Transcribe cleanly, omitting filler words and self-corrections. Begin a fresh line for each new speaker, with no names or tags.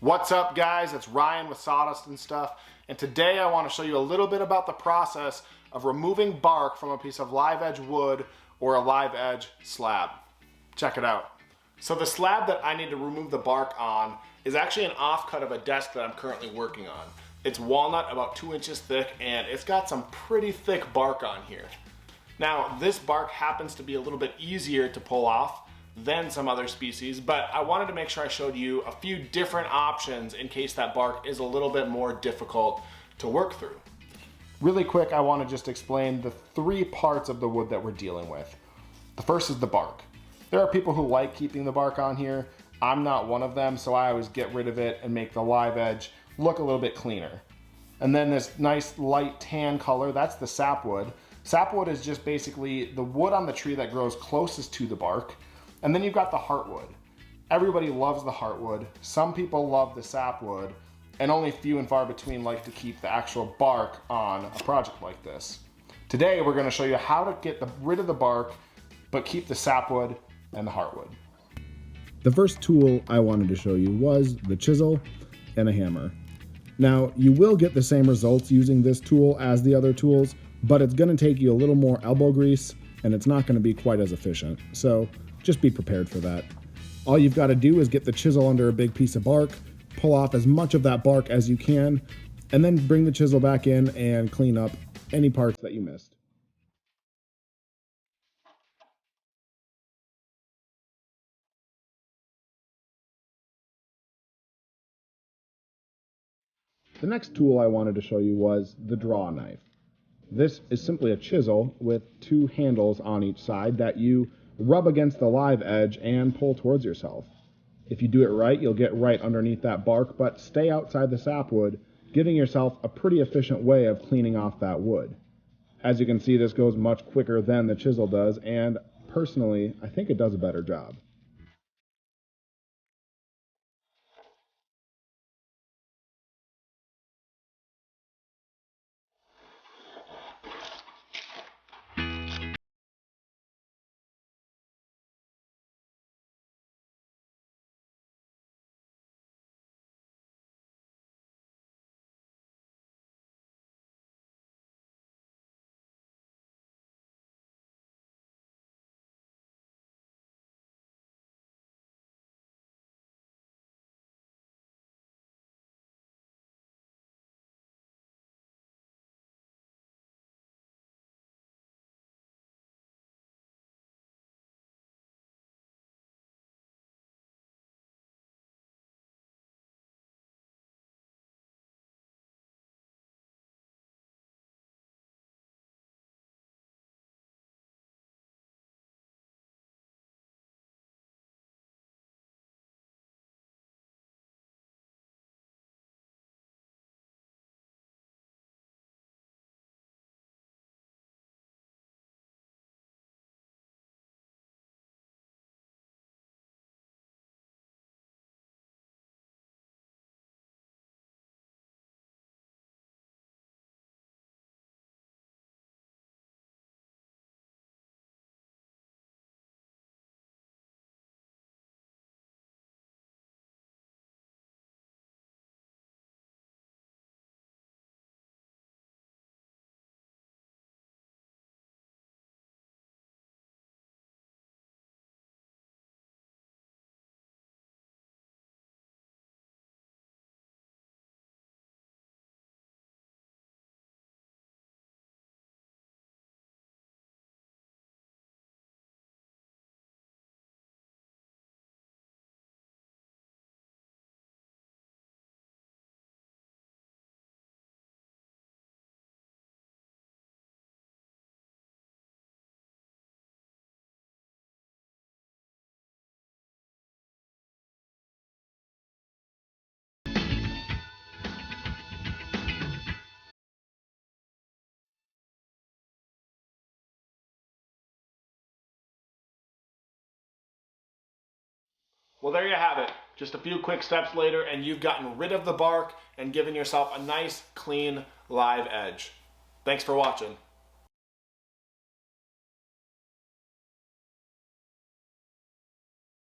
What's up, guys? It's Ryan with Sawdust and Stuff, and today I want to show you a little bit about the process of removing bark from a piece of live edge wood or a live edge slab. Check it out. So the slab that I need to remove the bark on is actually an offcut of a desk that I'm currently working on. It's walnut, about 2 inches thick, and it's got some pretty thick bark on here. Now, this bark happens to be a little bit easier to pull off than some other species, but I wanted to make sure I showed you a few different options in case that bark is a little bit more difficult to work through. Really quick, I want to just explain the 3 parts of the wood that we're dealing with. The first is the bark. There are people who like keeping the bark on here. I'm not one of them, so I always get rid of it and make the live edge look a little bit cleaner. And then this nice light tan color, that's the sapwood. Sapwood is just basically the wood on the tree that grows closest to the bark. And then you've got the heartwood. Everybody loves the heartwood. Some people love the sapwood, and only few and far between like to keep the actual bark on a project like this. Today we're going to show you how to get rid of the bark, but keep the sapwood and the heartwood.
The first tool I wanted to show you was the chisel and a hammer. Now, you will get the same results using this tool as the other tools, but it's going to take you a little more elbow grease, and it's not going to be quite as efficient. So just be prepared for that. All you've got to do is get the chisel under a big piece of bark, pull off as much of that bark as you can, and then bring the chisel back in and clean up any parts that you missed. The next tool I wanted to show you was the draw knife. This is simply a chisel with 2 handles on each side that you rub against the live edge and pull towards yourself. If you do it right, you'll get right underneath that bark, but stay outside the sapwood, giving yourself a pretty efficient way of cleaning off that wood. As you can see, this goes much quicker than the chisel does, and personally, I think it does a better job.
Well, there you have it. Just a few quick steps later and you've gotten rid of the bark and given yourself a nice, clean, live edge. Thanks for watching.